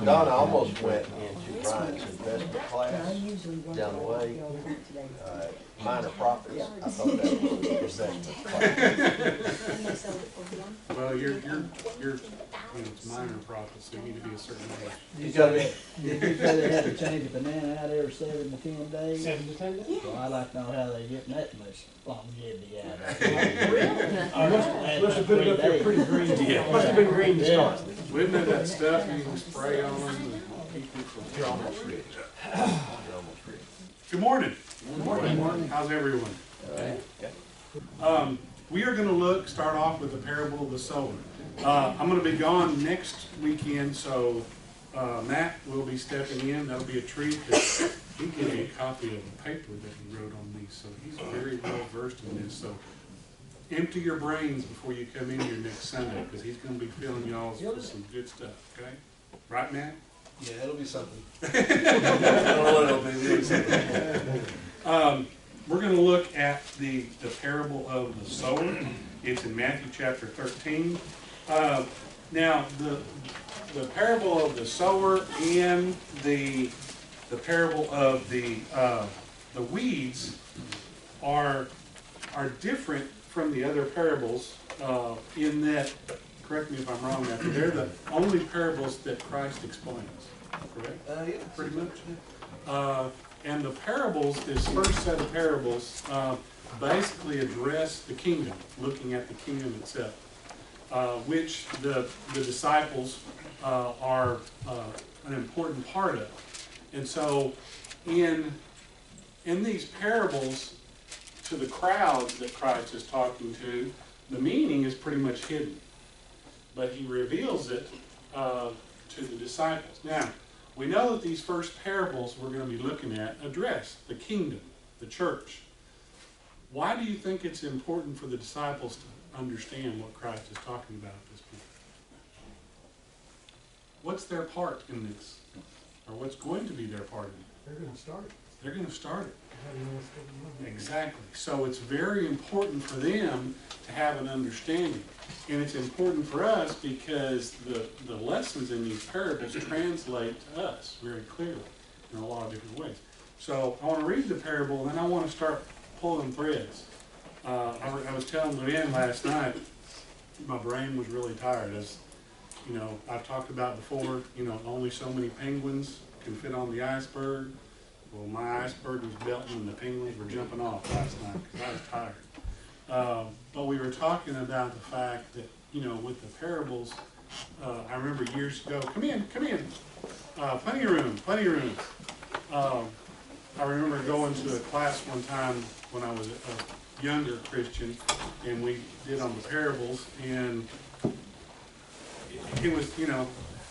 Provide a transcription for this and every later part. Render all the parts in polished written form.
Donna almost went into Brian's investment class down the way, minor profits. I thought that was investment class. Well, it's minor profits, so you need to be a certain age. You gotta be. Did you say they had to change a banana out every 7 to 10 days? 7 to 10 days? Well, I'd like to know how they getting that much longevity out of it. Must have put it up there pretty green. Yeah. Must have been green to start. Wouldn't it that stuff you can spray on them and keep it from... You're almost ready. You're almost ready. Good morning. Good morning. How's everyone? We are going to start off with the parable of the sower. I'm going to be gone next weekend, so Matt will be stepping in. That'll be a treat. He gave me a copy of the paper that he wrote on these, so he's very well versed in this. So empty your brains before you come in here next Sunday, because he's going to be filling y'all with some good stuff, okay? Right, Matt? Yeah, it'll be something. I don't know what it'll be. It'll be something. We're going to look at the parable of the sower. It's in Matthew chapter 13. Now, the parable of the sower and the parable of the weeds are different from the other parables in that, correct me if I'm wrong, Matthew, they're the only parables that Christ explains, correct? Yeah, pretty much. And the parables, this first set of parables, basically address the kingdom, looking at the kingdom itself, which the disciples are an important part of. And so in these parables, to the crowds that Christ is talking to, the meaning is pretty much hidden. But he reveals it to the disciples. Now, we know that these first parables we're going to be looking at address the kingdom, the church. Why do you think it's important for the disciples to understand what Christ is talking about at this point? What's their part in this? Or what's going to be their part in it? They're going to start it. They're going to start it. They have no what's going on. Exactly. So it's very important for them to have an understanding. And it's important for us because the lessons in these parables translate to us very clearly in a lot of different ways. So I want to read the parable, and then I want to start pulling threads. I was telling Luann last night, my brain was really tired. As you know, I've talked about before, only so many penguins can fit on the iceberg. Well, my iceberg was belting and the penguins were jumping off last night because I was tired. But we were talking about the fact that, with the parables, I remember years ago, come in, plenty of room. I remember going to a class one time when I was a younger Christian, and we did on the parables, and it was,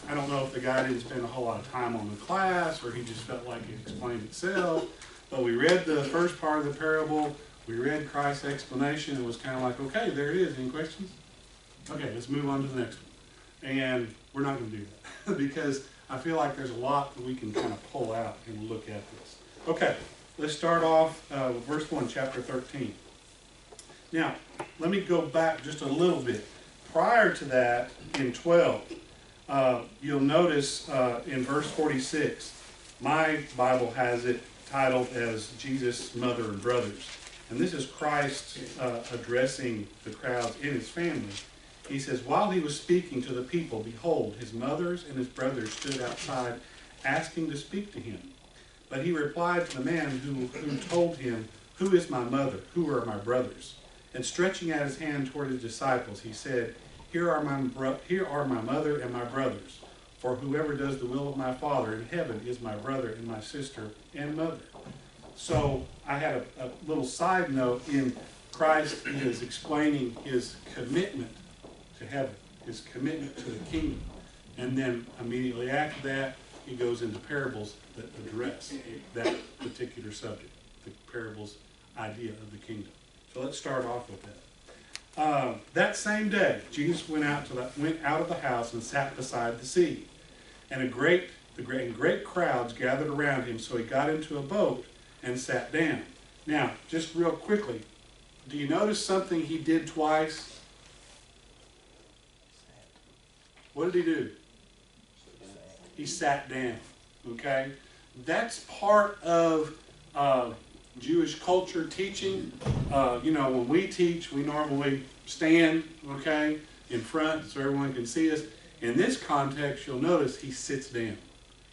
I don't know if the guy didn't spend a whole lot of time on the class, or he just felt like it explained itself, but we read the first part of the parable, we read Christ's explanation, and it was kind of like, okay, there it is, any questions? Okay, let's move on to the next one. And we're not going to do that, because I feel like there's a lot that we can kind of pull out and look at this. Okay, let's start off with verse 1, chapter 13. Now, let me go back just a little bit. Prior to that, in 12, you'll notice in verse 46, my Bible has it titled as Jesus' mother and brothers. And this is Christ addressing the crowds in his family. He says, while he was speaking to the people, behold, his mothers and his brothers stood outside asking to speak to him. But he replied to the man who told him, who is my mother? Who are my brothers? And stretching out his hand toward his disciples, he said, Here are my mother and my brothers. For whoever does the will of my Father in heaven is my brother and my sister and mother. So I had a little side note in Christ is explaining his commitment to heaven, his commitment to the kingdom. And then immediately after that, he goes into parables that address that particular subject, the parable's idea of the kingdom. So let's start off with that. That same day, Jesus went out of the house and sat beside the sea. And great crowds gathered around him, so he got into a boat and sat down. Now, just real quickly, do you notice something he did twice? What did he do? He sat down, okay? That's part of Jewish culture teaching. You know, when we teach, we normally stand, okay, in front so everyone can see us. In this context, you'll notice he sits down.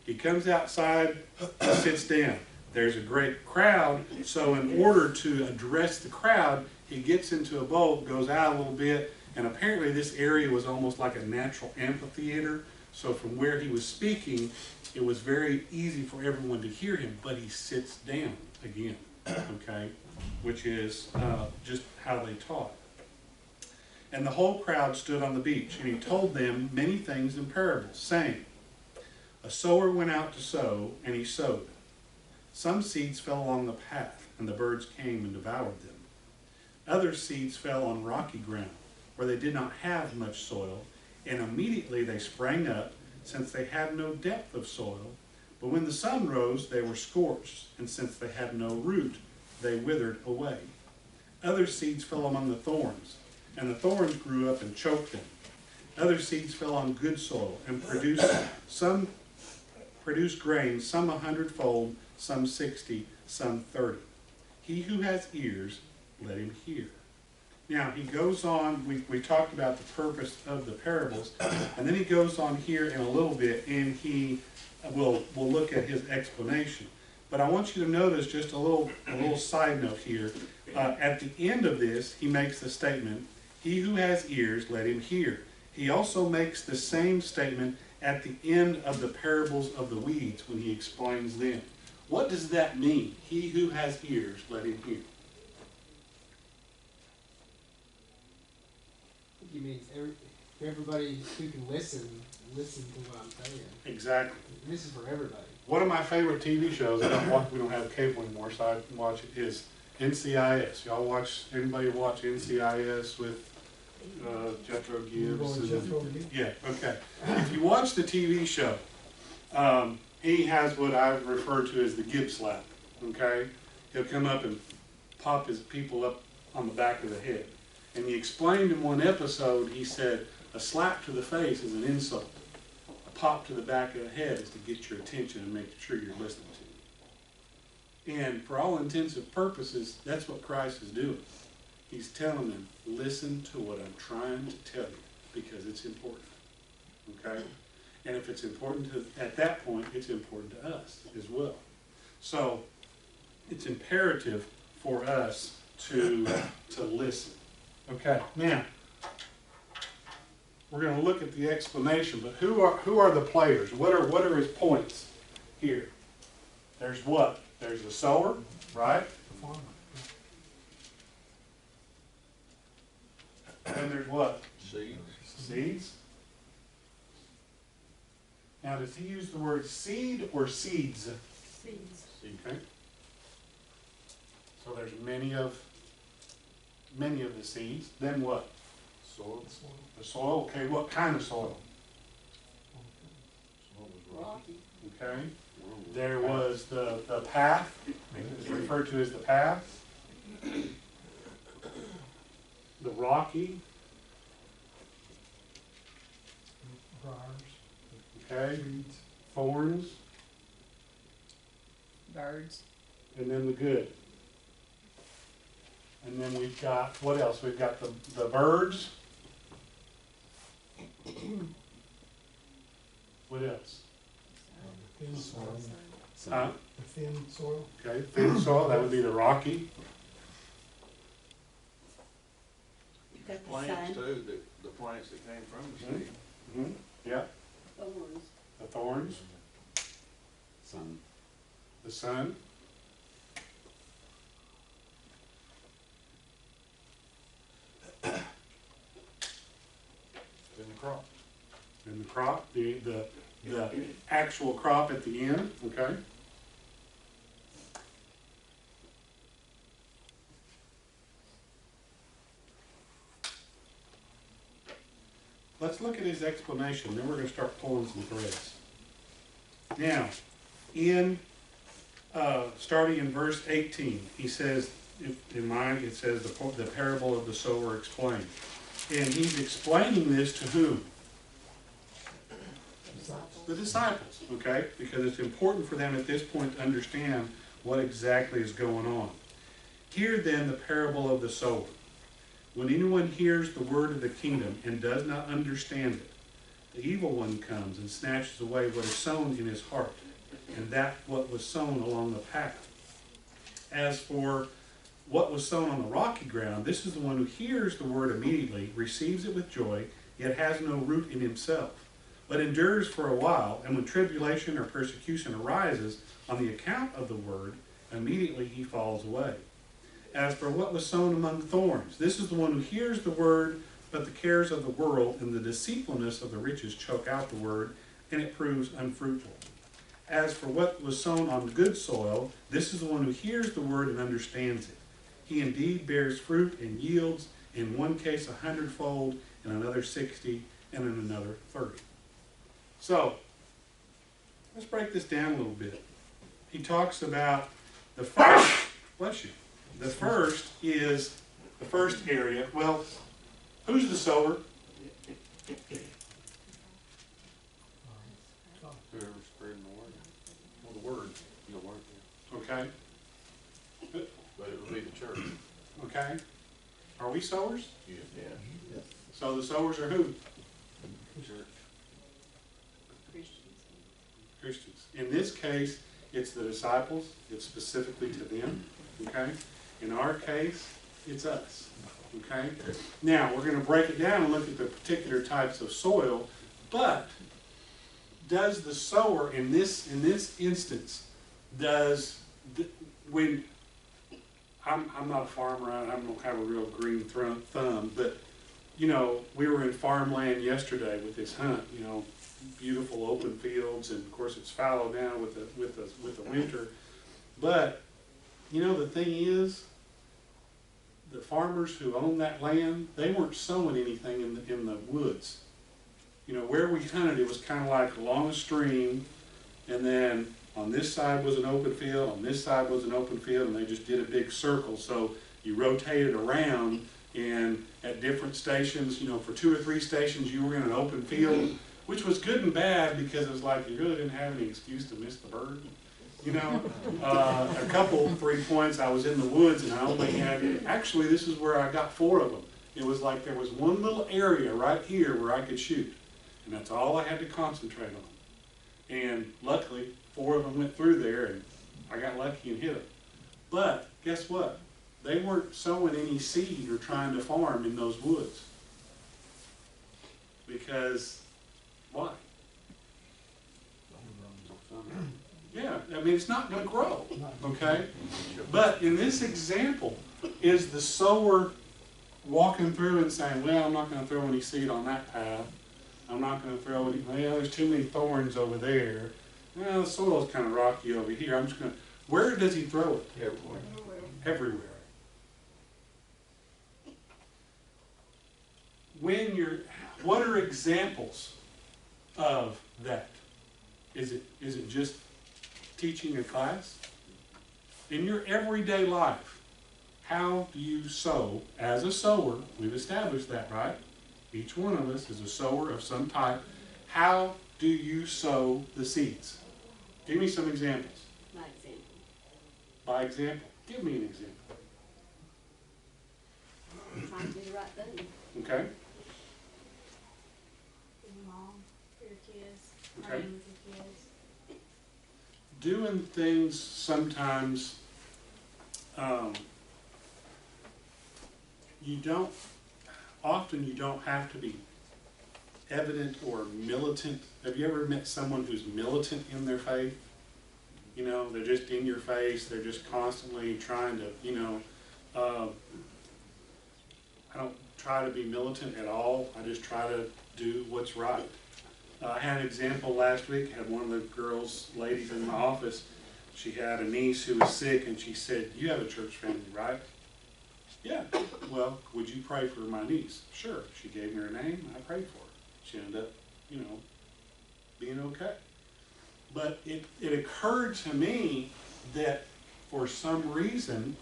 He comes outside, sits down. There's a great crowd, so in order to address the crowd, he gets into a boat, goes out a little bit, and apparently this area was almost like a natural amphitheater. So from where he was speaking, it was very easy for everyone to hear him, but he sits down again, okay, which is just how they taught. And the whole crowd stood on the beach, and he told them many things in parables, saying, a sower went out to sow, and he sowed. Some seeds fell along the path, and the birds came and devoured them. Other seeds fell on rocky ground, where they did not have much soil, and immediately they sprang up, since they had no depth of soil. But when the sun rose, they were scorched, and since they had no root, they withered away. Other seeds fell among the thorns, and the thorns grew up and choked them. Other seeds fell on good soil, and produced grain, some 100-fold, some 60, some 30. He who has ears, let him hear. Now, he goes on, we talked about the purpose of the parables, and then he goes on here in a little bit, and we'll look at his explanation. But I want you to notice just a little side note here. At the end of this, he makes the statement, he who has ears, let him hear. He also makes the same statement at the end of the parables of the weeds when he explains them. What does that mean? He who has ears, let him hear. I think he means everybody who can listen to what I'm saying. Exactly. And this is for everybody. One of my favorite TV shows, we don't have cable anymore, so I can watch it, is NCIS. Anybody watch NCIS with Jethro Gibbs? Yeah, okay. If you watch the TV show, he has what I refer to as the Gibbs slap, okay? He'll come up and pop his people up on the back of the head. And he explained in one episode, he said, a slap to the face is an insult. A pop to the back of the head is to get your attention and make sure you're listening to you. And for all intents and purposes, that's what Christ is doing. He's telling them, listen to what I'm trying to tell you, because it's important, okay? And if it's important at that point, it's important to us as well. So it's imperative for us to listen. Okay, now we're going to look at the explanation, but who are the players? What are his points here? There's what? There's the sower, right? And there's what? Seeds. Seeds. Now, does he use the word seed or seeds? Seeds. Okay. So there's many of the seeds. Then what? Soil. The soil. Okay, what kind of soil? Rocky. Okay. There was the path. It's referred to as the path. The rocky. Okay. Thorns. Birds. And then the good. And then we've got, what else? We've got the birds. What else? Thin soil. Huh? The thin soil. Okay, thin soil, that would be the rocky. You've got the Plants sun. too, the plants that came from the seed. Mm-hmm. Yeah, Thorns. the thorns, Sun. the sun. Then the crop. And the crop, the actual crop at the end, okay? Let's look at his explanation, then we're going to start pulling some threads. Now, starting in verse 18, he says, in mine it says the parable of the sower explained. And he's explaining this to whom? The disciples, okay? Because it's important for them at this point to understand what exactly is going on. Hear then the parable of the sower. When anyone hears the word of the kingdom and does not understand it, the evil one comes and snatches away what is sown in his heart, and that what was sown along the path. As for what was sown on the rocky ground, this is the one who hears the word immediately, receives it with joy, yet has no root in himself, but endures for a while, and when tribulation or persecution arises on the account of the word, immediately he falls away. As for what was sown among thorns, this is the one who hears the word, but the cares of the world and the deceitfulness of the riches choke out the word, and it proves unfruitful. As for what was sown on good soil, this is the one who hears the word and understands it. He indeed bears fruit and yields, in one case 100-fold, in another 60, and in another 30. So, let's break this down a little bit. He talks about the first, bless you, the first is the first area. Well, who's the sower? Whoever's spreading the word. Well, the word. The word, Okay. but it would be the church. Okay. Are we sowers? Yeah. So the sowers are who? Church. Christians. Christians. In this case, it's the disciples. It's specifically to them. Okay. In our case, it's us. Okay. Now we're going to break it down and look at the particular types of soil. But does the sower in this instance when I'm not a farmer, I don't have a real green thumb, but you know, we were in farmland yesterday with this hunt. You know, beautiful open fields, and of course it's fallow now with the winter. But you know, the thing is, the farmers who owned that land, they weren't sowing anything in the woods. You know, where we hunted, it was kind of like along a stream, and then on this side was an open field, on this side was an open field, and they just did a big circle. So you rotated around, and at different stations, you know, for 2 or 3 stations, you were in an open field, which was good and bad because it was like you really didn't have any excuse to miss the bird. You know, a couple, 3 points, I was in the woods, and I only had, actually, this is where I got 4 of them. It was like there was one little area right here where I could shoot, and that's all I had to concentrate on. And luckily, 4 of them went through there, and I got lucky and hit them. But guess what? They weren't sowing any seed or trying to farm in those woods. Because, why? Yeah, I mean, it's not going to grow, okay? But in this example, is the sower walking through and saying, well, I'm not going to throw any seed on that path. I'm not going to throw any, well, there's too many thorns over there. Well, the soil's kind of rocky over here. I'm just going to, where does he throw it? Everywhere. Everywhere. What are examples of that? Is it just teaching a class? In your everyday life, how do you sow as a sower? We've established that, right? Each one of us is a sower of some type. How do you sow the seeds? Give me some examples. My example. By example. Give me an example. Trying to do the right thing. Okay? Being mom for your kids, Okay. praying with your kids. Doing things sometimes you don't have to be evident or militant. Have you ever met someone who's militant in their faith? You know, they're just in your face, they're just constantly trying to, you know, I don't try to be militant at all, I just try to do what's right. I had an example last week. I had one of the girls, ladies in my office, she had a niece who was sick, and she said, you have a church family, right? Yeah. Well, would you pray for my niece? Sure. She gave me her name, I prayed for her. She ended up, you know, being okay. But it occurred to me that for some reason,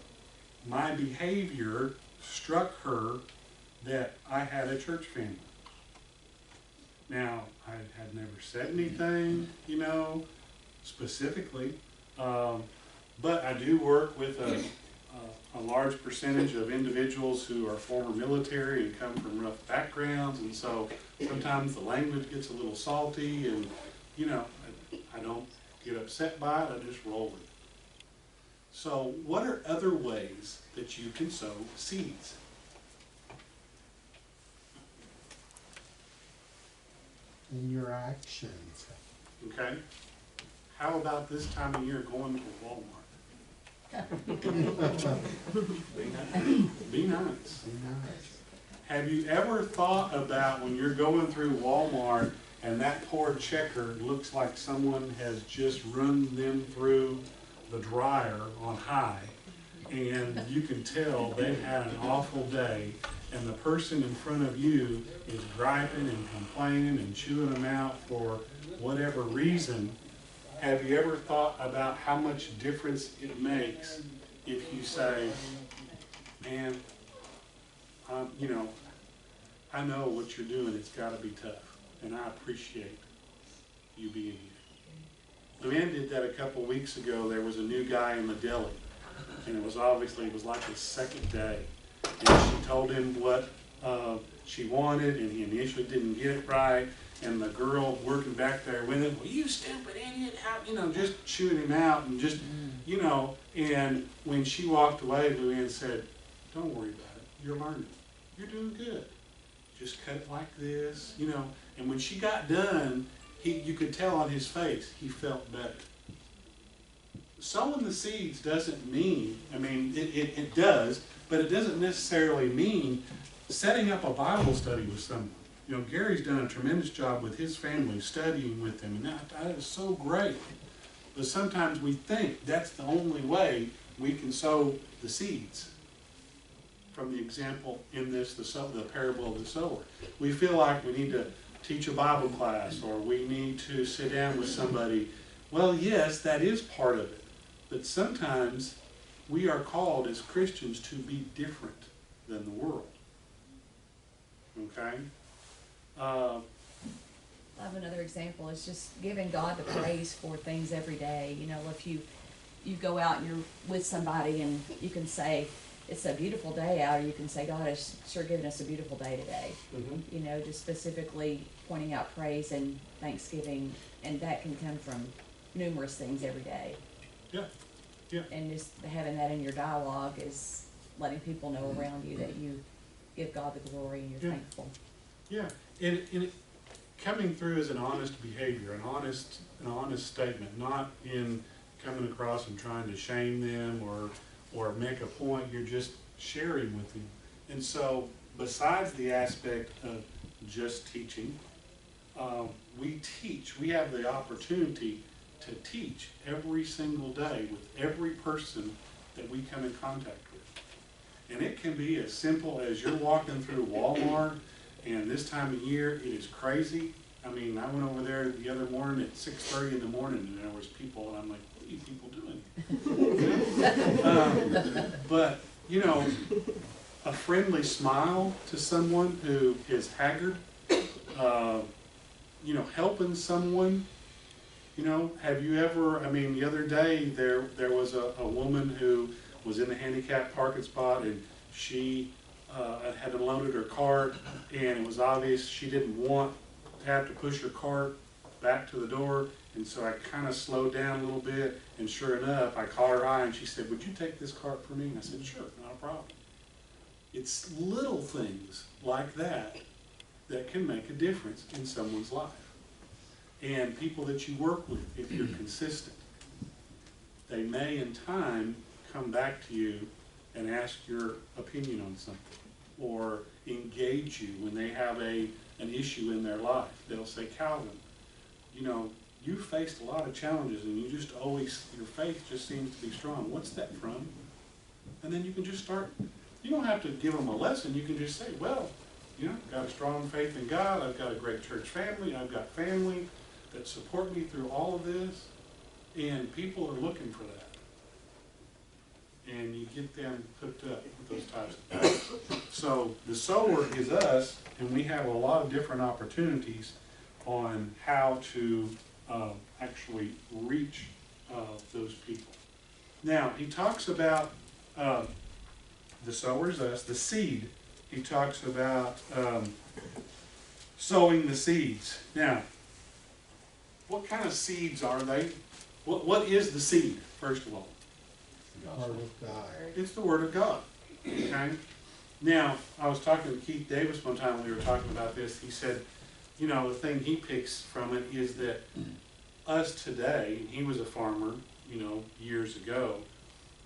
my behavior struck her that I had a church family. Now, I had never said anything, you know, specifically, but I do work with a large percentage of individuals who are former military and come from rough backgrounds, and so sometimes the language gets a little salty, and, you know, I don't get upset by it, I just roll with it. So what are other ways that you can sow seeds? In your actions. Okay? How about this time of year going to Walmart? Be nice. Have you ever thought about when you're going through Walmart and that poor checker looks like someone has just run them through the dryer on high, and you can tell they've had an awful day, and the person in front of you is griping and complaining and chewing them out for whatever reason? Have you ever thought about how much difference it makes if you say, man, you know, I know what you're doing, it's got to be tough, and I appreciate you being here. Luann did that a couple weeks ago. There was a new guy in the deli, and it was like his second day, and she told him what she wanted, and he initially didn't get it right, and the girl working back there with him, well, you stupid idiot, how, you know, just chewing him out, and just, you know, and when she walked away, Luann said, don't worry about it, you're learning, you're doing good, just cut it like this, you know, and when she got done, you could tell on his face, he felt better. Sowing the seeds doesn't mean, I mean, it does, but it doesn't necessarily mean setting up a Bible study with someone. You know, Gary's done a tremendous job with his family, studying with them, and that is so great. But sometimes we think that's the only way we can sow the seeds. From the example in this, the parable of the sower. We feel like we need to teach a Bible class, or we need to sit down with somebody. Well, yes, that is part of it. But sometimes we are called as Christians to be different than the world. Okay? I have another example. It's just giving God the praise for things every day. You know, if you go out and you're with somebody and you can say, it's a beautiful day out, or you can say, God has sure given us a beautiful day today. Mm-hmm. You know, just specifically pointing out praise and thanksgiving, and that can come from numerous things every day. Yeah, yeah. And just having that in your dialogue is letting people know around you that you give God the glory and you're thankful. Yeah, and it coming through as an honest behavior, an honest statement, not in coming across and trying to shame them or make a point. You're just sharing with them. And so, besides the aspect of just teaching, we teach. We have the opportunity to teach every single day with every person that we come in contact with. And it can be as simple as you're walking through Walmart, and this time of year, it is crazy. I mean, I went over there the other morning at 6:30 in the morning, and there was people, and I'm like, what are you people doing? But, you know, a friendly smile to someone who is haggard, you know, helping someone. You know, have you ever, I mean, the other day there was a woman who was in the handicapped parking spot, and she had unloaded her cart, and it was obvious she didn't want to have to push her cart back to the door, and so I kind of slowed down a little bit, and sure enough, I caught her eye, and she said, would you take this cart for me? And I said, sure, not a problem. It's little things like that that can make a difference in someone's life. And people that you work with, if you're consistent, they may in time come back to you and ask your opinion on something, or engage you when they have an issue in their life. They'll say, Calvin, you know, you faced a lot of challenges, and you just always, your faith just seems to be strong. What's that from? And then you can just start, you don't have to give them a lesson. You can just say, well, you know, I've got a strong faith in God. I've got a great church family. I've got family that support me through all of this. And people are looking for that. And you get them hooked up with those types of things. So the sower is us, and we have a lot of different opportunities on how to actually reach those people. Now, he talks about the sower's us, the seed. He talks about sowing the seeds. Now, what kind of seeds are they? What is the seed, first of all? Word of God. It's the Word of God. Okay? Now, I was talking to Keith Davis one time when we were talking about this. He said, you know, the thing he picks from it is that us today, and he was a farmer, you know, years ago,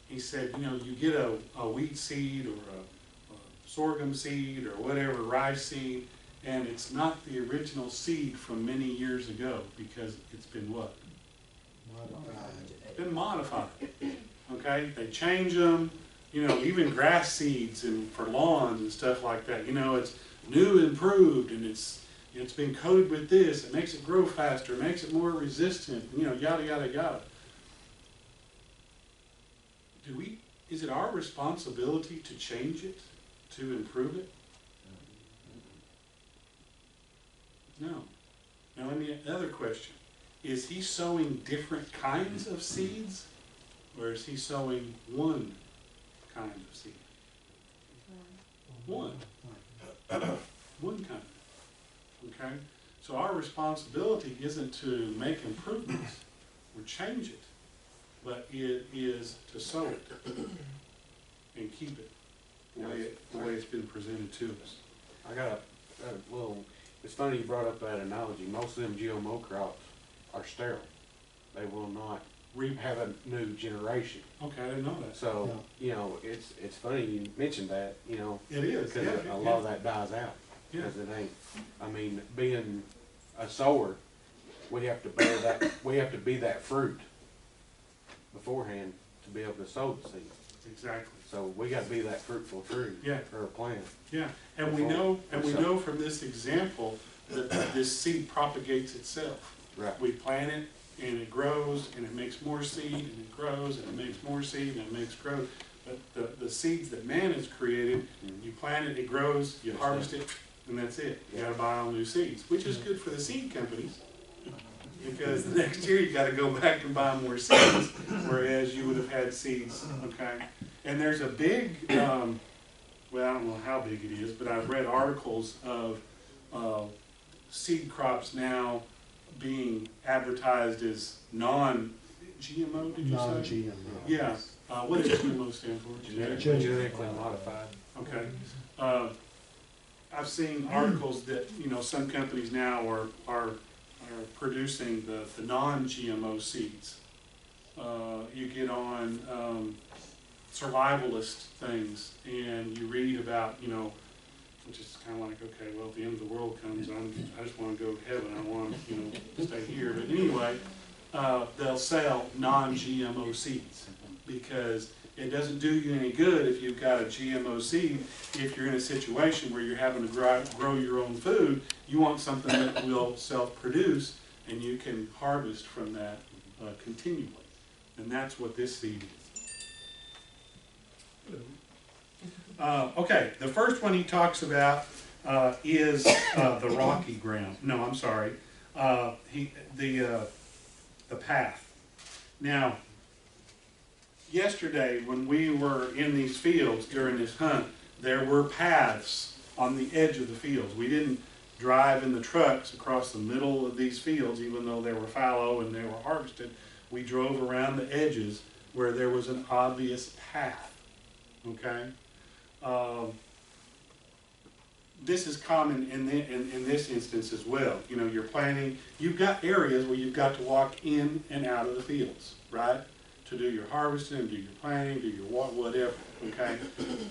he said, you know, you get a wheat seed or a sorghum seed or whatever, rice seed, and it's not the original seed from many years ago because it's been what? Modified. It's been modified. Okay? They change them, you know, even grass seeds and for lawns and stuff like that. You know, it's new, improved, and it's been coated with this. It makes it grow faster, it makes it more resistant, you know, yada, yada, yada. Is it our responsibility to change it, to improve it? No. Now let me, another question. Is he sowing different kinds of seeds, or is he sowing one kind of seed? One. One kind. Okay? So our responsibility isn't to make improvements or change it, but it is to sow it and keep it the way it's been presented to us. I got a little, it's funny you brought up that analogy. Most of them GMO crops are sterile. They will not have a new generation. Okay, I didn't know that. So, you know, it's funny you mentioned that, you know. It is, because yeah, a lot of that dies out. Yeah. Because it ain't, I mean, being a sower, we have to bear that, we have to be that fruit beforehand to be able to sow the seed. Exactly. So we gotta be that fruitful tree. Yeah. Or plant. Yeah, and we know from this example that this seed propagates itself. Right. We plant it and it grows and it makes more seed and it grows and it makes more seed and it makes growth. But the seeds that man has created, you plant it, it grows, you harvest it, and that's it. You gotta buy all new seeds, which is good for the seed companies. Because the next year you gotta go back and buy more seeds, whereas you would have had seeds, okay? And there's a big, well, I don't know how big it is, but I've read articles of seed crops now being advertised as non-GMO, did you say? Non-GMO. Yeah. What does GMO stand for? Genetically modified. Okay. I've seen articles that, you know, some companies now are producing the non-GMO seeds. You get on survivalist things and you read about, you know, which is kind of like, okay, well, if the end of the world comes, I just want to go to heaven. I want to, you know, stay here. But anyway, they'll sell non-GMO seeds because it doesn't do you any good if you've got a GMO seed. If you're in a situation where you're having to grow your own food, you want something that will self-produce and you can harvest from that continually. And that's what this seed is. Okay, the first one he talks about is the rocky ground. No, I'm sorry. The path. Now, yesterday when we were in these fields during this hunt, there were paths on the edge of the fields. We didn't drive in the trucks across the middle of these fields, even though they were fallow and they were harvested. We drove around the edges where there was an obvious path. Okay? This is common in this instance as well. You know, you're planting, you've got areas where you've got to walk in and out of the fields, right? To do your harvesting, do your planting, do your whatever, okay?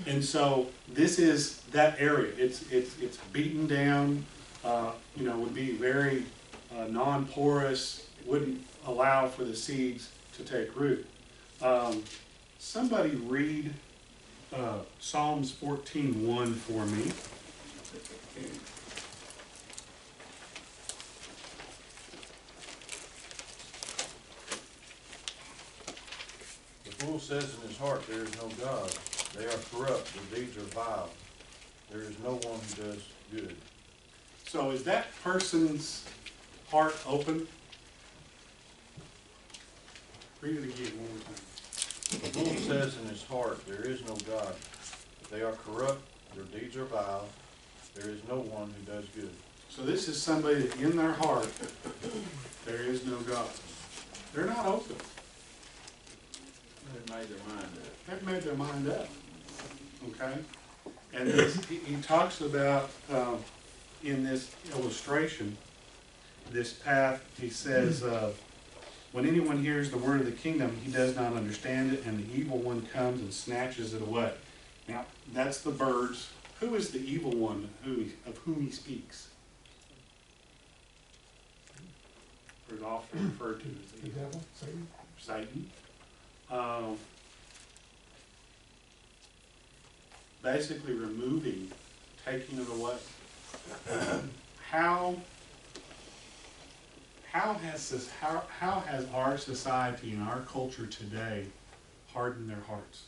And so this is that area. It's beaten down, you know, would be very non-porous, wouldn't allow for the seeds to take root. Somebody read Psalms 14:1 for me. The fool says in his heart, there is no God. They are corrupt, their deeds are vile. There is no one who does good. So is that person's heart open. Read it again one more time. The fool says in his heart, there is no God. They are corrupt, their deeds are vile, there is no one who does good. So this is somebody that in their heart, there is no God. They're not open. They've made their mind up. They've made their mind up. Okay? And this, he talks about, in this illustration, this path, he says, when anyone hears the word of the kingdom, he does not understand it, and the evil one comes and snatches it away. Now, that's the birds. Who is the evil one of whom he speaks? Or is often referred to as the evil. devil, Satan. Satan. Basically removing, taking it away. How has our society and our culture today hardened their hearts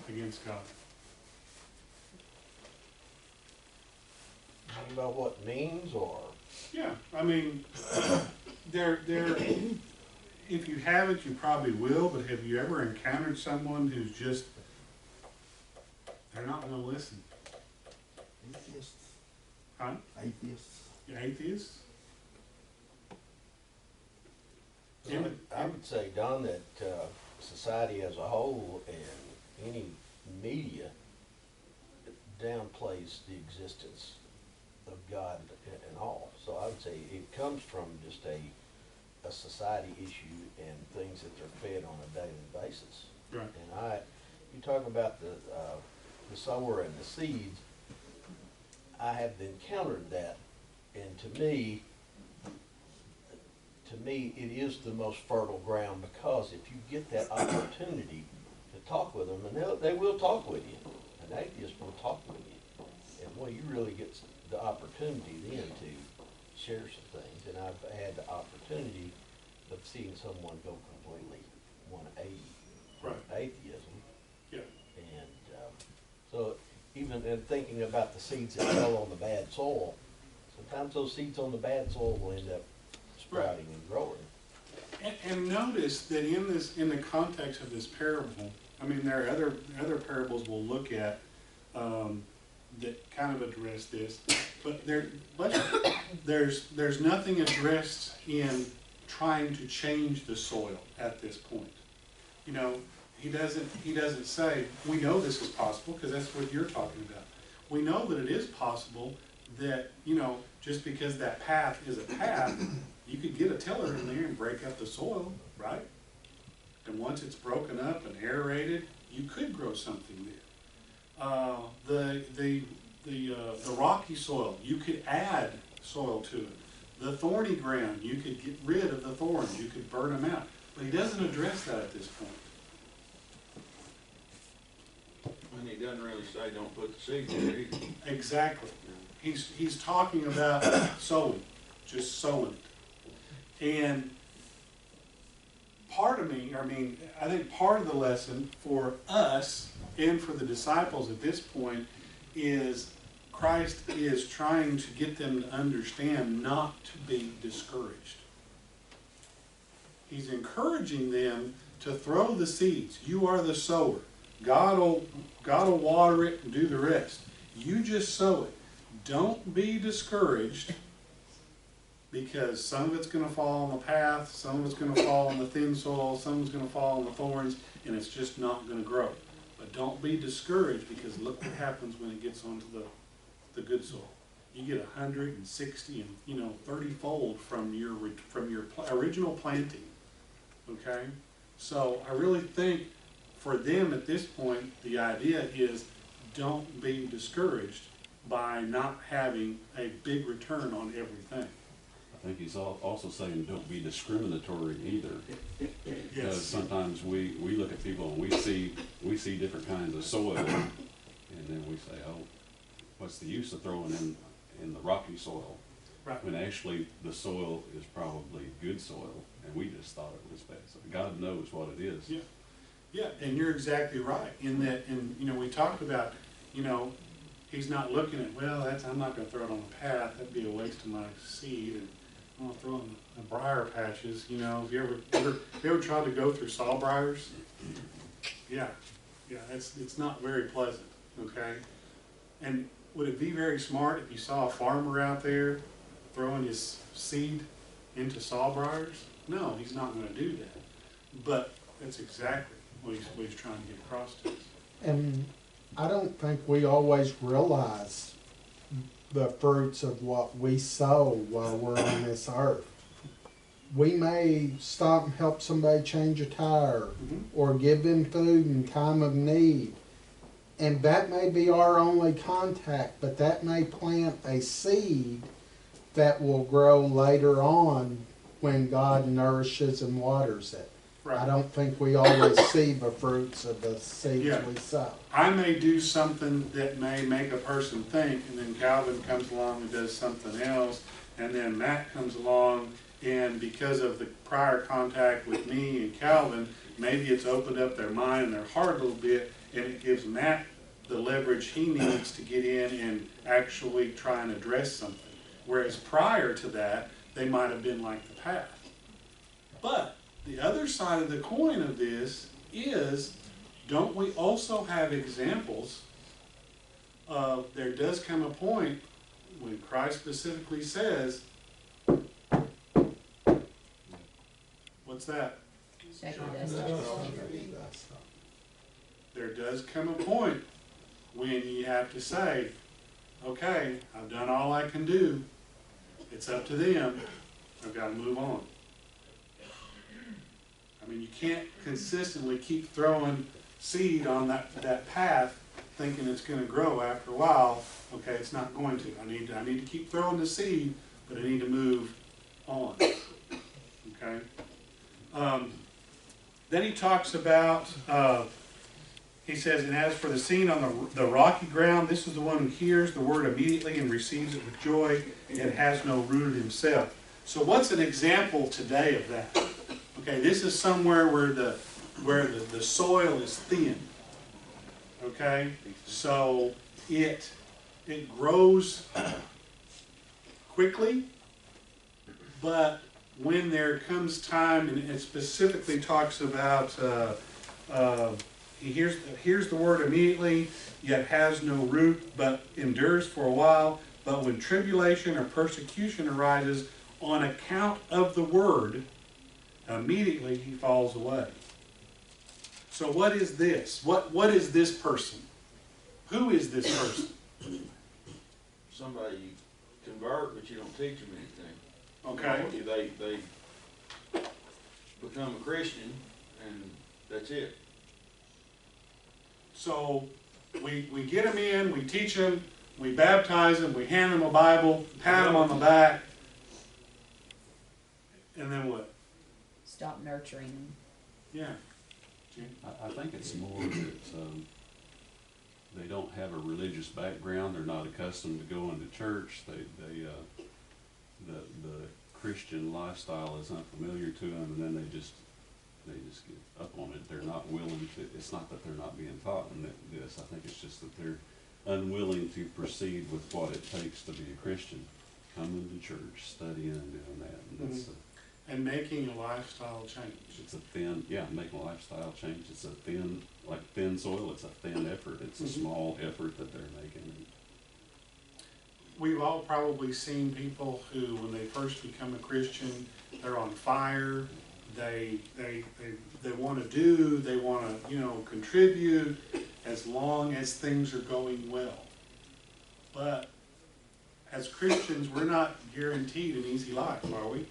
against God? Talking about what it means, or? Yeah, I mean, they're if you haven't, you probably will, but have you ever encountered someone who's just, they're not going to listen? Atheists. Huh? Atheists. You atheists? I would say, Don, that society as a whole and any media downplays the existence of God and all. So I would say it comes from just a society issue and things that they're fed on a daily basis. Right. And you talk about the sower and the seeds. I have encountered that, and to me, it is the most fertile ground, because if you get that opportunity to talk with them, and they will talk with you, an atheist will talk with you, and well, you really get the opportunity then to share some things. And I've had the opportunity of seeing someone go completely 180 from atheism. Yeah. And so even in thinking about the seeds that fell on the bad soil, sometimes those seeds on the bad soil will end up sprouting and growing. And notice that in the context of this parable, I mean, there are other parables we'll look at that kind of address this, but there's nothing addressed in trying to change the soil at this point. You know, he doesn't say, we know this is possible, because that's what you're talking about. We know that it is possible that, you know, just because that path is a path, you could get a tiller in there and break up the soil, right? And once it's broken up and aerated, you could grow something there. The rocky soil, you could add soil to it. The thorny ground, you could get rid of the thorns, you could burn them out. But he doesn't address that at this point. And he doesn't really say don't put the seed there either. Exactly. He's talking about sowing, just sowing it. And part of me, I think part of the lesson for us and for the disciples at this point is Christ is trying to get them to understand not to be discouraged. He's encouraging them to throw the seeds. You are the sower. God will water it and do the rest. You just sow it. Don't be discouraged, because some of it's going to fall on the path, some of it's going to fall on the thin soil, some of it's going to fall on the thorns, and it's just not going to grow. But don't be discouraged, because look what happens when it gets onto the good soil. You get 160 and 30-fold from your original planting. Okay, so I really think for them at this point, the idea is don't be discouraged by not having a big return on everything. I think he's also saying don't be discriminatory either. Because sometimes we look at people and we see different kinds of soil, and then we say, oh, what's the use of throwing in the rocky soil? Right. When actually the soil is probably good soil, and we just thought it was bad. So God knows what it is. Yeah, and you're exactly right in that. And we talked about, he's not looking at, well, I'm not gonna throw it on the path, that'd be a waste of my seed, and I'm gonna throw it in the briar patches, you know. Have you ever tried to go through saw briars? Yeah, it's not very pleasant, okay? And would it be very smart if you saw a farmer out there throwing his seed into sawbriars? No, he's not gonna do that. But that's exactly what he's trying to get across to us. And I don't think we always realize the fruits of what we sow while we're on this earth. We may stop and help somebody change a tire or give them food in time of need. And that may be our only contact, but that may plant a seed that will grow later on when God nourishes and waters it. Right. I don't think we always see the fruits of the seeds Yeah. we sow. I may do something that may make a person think, and then Calvin comes along and does something else, and then Matt comes along, and because of the prior contact with me and Calvin, maybe it's opened up their mind and their heart a little bit, and it gives Matt the leverage he needs to get in and actually try and address something. Whereas prior to that, they might have been like the path. But the other side of the coin of this is, don't we also have examples of there does come a point when Christ specifically says, what's that? Shake your dust off. There does come a point when you have to say, okay, I've done all I can do. It's up to them. I've got to move on. I mean, you can't consistently keep throwing seed on that path thinking it's going to grow. After a while, okay, it's not going to. I need to keep throwing the seed, but I need to move on. Okay? Then he talks about, he says, and as for the seed on the rocky ground, this is the one who hears the word immediately and receives it with joy and has no root in himself. So what's an example today of that? Okay, this is somewhere where the soil is thin. Okay, so it grows quickly, but when there comes time, and it specifically talks about he hears the word immediately, yet has no root, but endures for a while. But when tribulation or persecution arises on account of the word, immediately he falls away. So what is this? What is this person? Who is this person? Somebody you convert, but you don't teach them anything. Okay. You know, they become a Christian, and that's it. So we get them in, we teach them, we baptize them, we hand them a Bible, pat them on the back, and then what? Stop nurturing them. Yeah. I think it's more that they don't have a religious background. They're not accustomed to going to church. The Christian lifestyle is unfamiliar to them, and then they just get up on it. They're not willing to. It's not that they're not being taught in this. I think it's just that they're unwilling to proceed with what it takes to be a Christian, coming to church, studying, and doing that. And that's and making a lifestyle change. It's a thin, making a lifestyle change. It's a thin, like thin soil. It's a thin effort. It's a small effort that they're making. We've all probably seen people who, when they first become a Christian, they're on fire. They want to do. They want to, contribute as long as things are going well. But as Christians, we're not guaranteed an easy life, are we?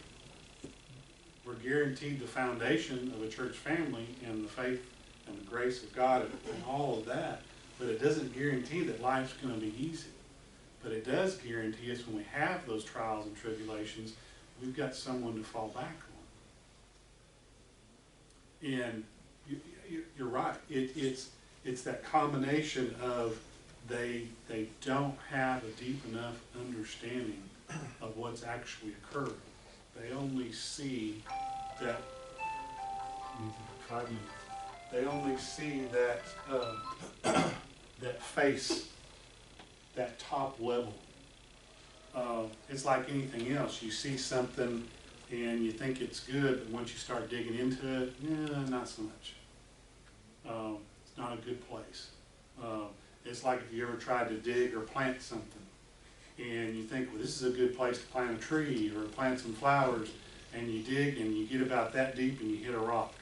We're guaranteed the foundation of a church family and the faith and the grace of God and all of that. But it doesn't guarantee that life's going to be easy. But it does guarantee us when we have those trials and tribulations, we've got someone to fall back on. And you're right. It's that combination of they don't have a deep enough understanding of what's actually occurred. They only see that. They only see that that face that top level. It's like anything else. You see something and you think it's good, but once you start digging into it, not so much. It's not a good place. It's like if you ever tried to dig or plant something and you think, well, this is a good place to plant a tree or plant some flowers, and you dig and you get about that deep and you hit a rock.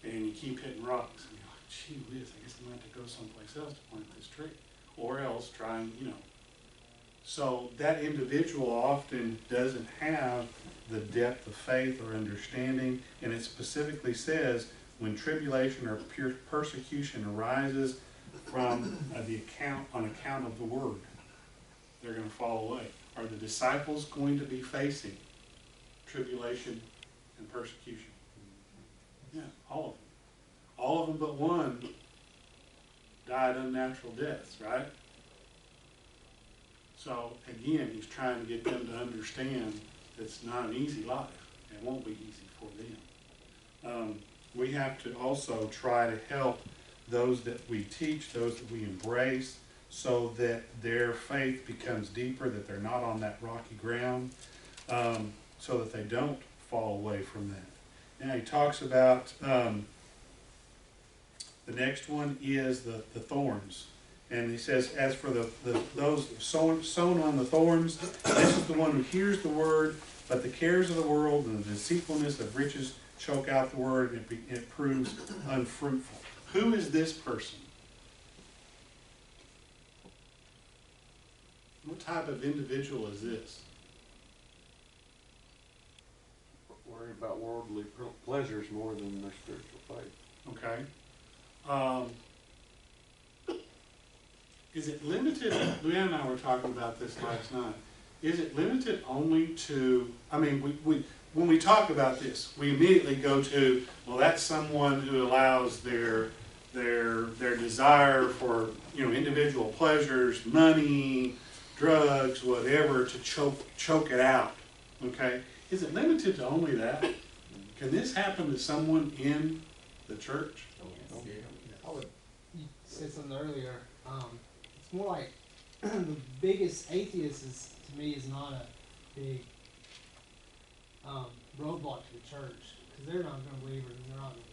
And you keep hitting rocks, and you're like, gee whiz, I guess I'm going to have to go someplace else to plant this tree. Or else try and, So that individual often doesn't have the depth of faith or understanding, and it specifically says, when tribulation or persecution arises from on account of the word, they're going to fall away. Are the disciples going to be facing tribulation and persecution? Yeah, all of them. All of them but one died unnatural deaths, right? So again, he's trying to get them to understand it's not an easy life. It won't be easy for them. We have to also try to help those that we teach, those that we embrace, so that their faith becomes deeper, that they're not on that rocky ground, so that they don't fall away from that. Now he talks about, the next one is the thorns. And he says, as for those sown on the thorns, this is the one who hears the word, but the cares of the world and the deceitfulness of riches choke out the word, and it proves unfruitful. Who is this person? What type of individual is this? Worry about worldly pleasures more than their spiritual faith. Okay. Is it limited, Luann and I were talking about this last night, is it limited only to, when we talk about this, we immediately go to, well, that's someone who allows their desire for, individual pleasures, money, drugs, whatever, to choke it out, okay? Is it limited to only that? Can this happen to someone in the church? You said something earlier. It's more like the biggest atheist is, to me, is not a big roadblock to the church, because they're not going to believe, or they're not going to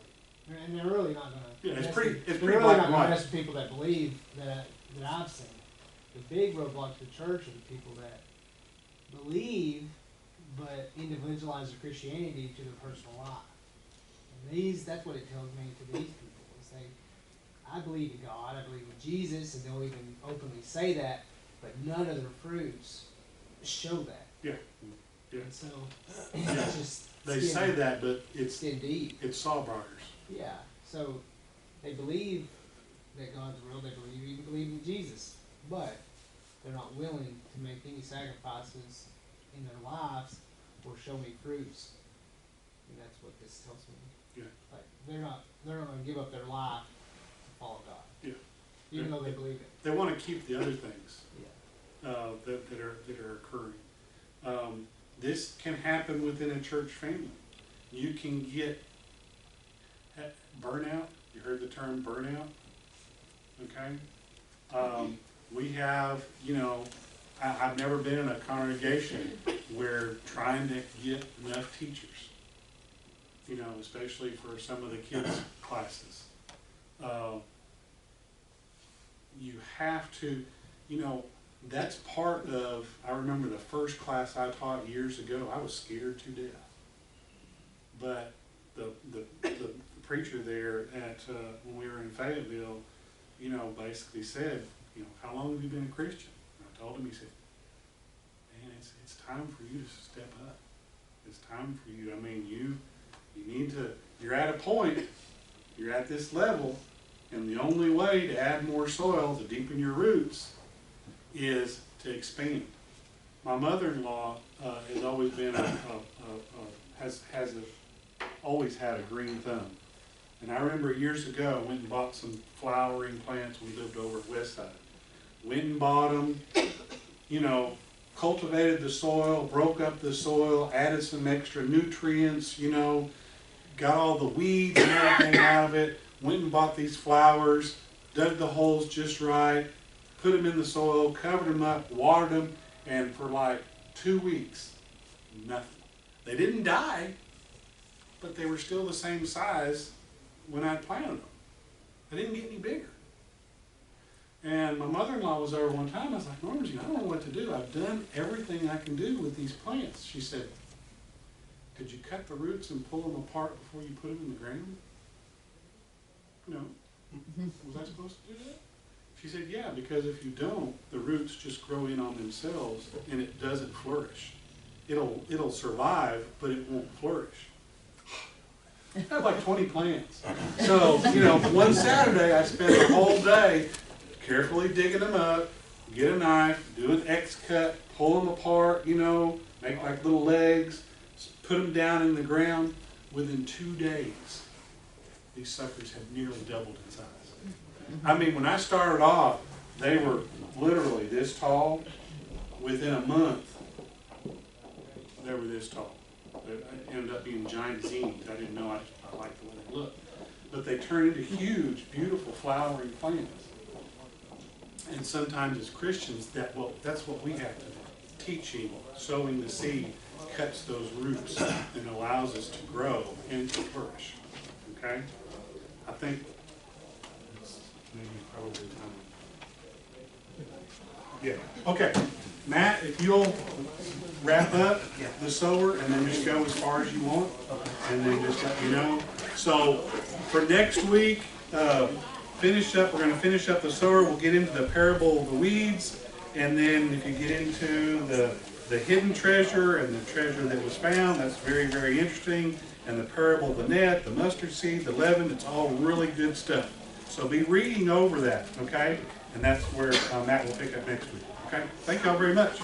believe, and they're really not going to. Yeah, it's pretty really black not and going white. to mess with people that believe that I've seen. The big roadblock to the church are the people that believe, but individualize their Christianity to their personal life. And that's what it tells me to these people. Is I believe in God, I believe in Jesus, and they'll even openly say that, but none of their fruits show that. Yeah. Yeah. And so it's just They say that, but it's indeed. It's sawbriars. Yeah. So they believe that God's real. They even believe in Jesus, but they're not willing to make any sacrifices in their lives or show me fruits. And that's what this tells me. Yeah. Like they're not going to give up their life to follow God. Yeah. Even though they believe it. They want to keep the other things. Yeah. That are occurring. This can happen within a church family. You can get burnout. You heard the term burnout? Okay? We have, I've never been in a congregation where trying to get enough teachers, especially for some of the kids' classes. You have to, that's part of, I remember the first class I taught years ago, I was scared to death. But the preacher there at, when we were in Fayetteville, basically said, how long have you been a Christian? And I told him, he said, man, it's time for you to step up. It's time for you, you need to, you're at a point, you're at this level, and the only way to add more soil to deepen your roots is to expand. My mother-in-law has always been always had a green thumb. And I remember years ago, I went and bought some flowering plants. We lived over at Westside. Went and bought them, cultivated the soil, broke up the soil, added some extra nutrients, got all the weeds and everything out of it. Went and bought these flowers, dug the holes just right, put them in the soil, covered them up, watered them, and for like 2 weeks, nothing. They didn't die, but they were still the same size when I planted them. They didn't get any bigger. And my mother-in-law was over one time. I was like, Normandie, I don't know what to do. I've done everything I can do with these plants. She said, did you cut the roots and pull them apart before you put them in the ground? No. Was I supposed to do that? She said, yeah, because if you don't, the roots just grow in on themselves and it doesn't flourish. It'll survive, but it won't flourish. I have like 20 plants. So, one Saturday I spent the whole day carefully digging them up, get a knife, do an X cut, pull them apart, make like little legs, put them down in the ground. Within 2 days, these suckers had nearly doubled in size. I mean, when I started off, they were literally this tall. Within a month, they were this tall. They ended up being giant zines. I didn't know I liked the way they looked. But they turn into huge, beautiful flowering plants. And sometimes as Christians, that's what we have to do. Teaching, sowing the seed, cuts those roots and allows us to grow and to flourish. Okay? I think it's maybe probably time. Yeah. Okay. Matt, if you'll wrap up the sower and then just go as far as you want, and then just let me know. So for next week, we're going to finish up the sower. We'll get into the parable of the weeds, and then if you get into the hidden treasure and the treasure that was found, that's very, very interesting. And the parable of the net, the mustard seed, the leaven, it's all really good stuff. So be reading over that, okay? And that's where Matt will pick up next week. Okay? Thank y'all very much.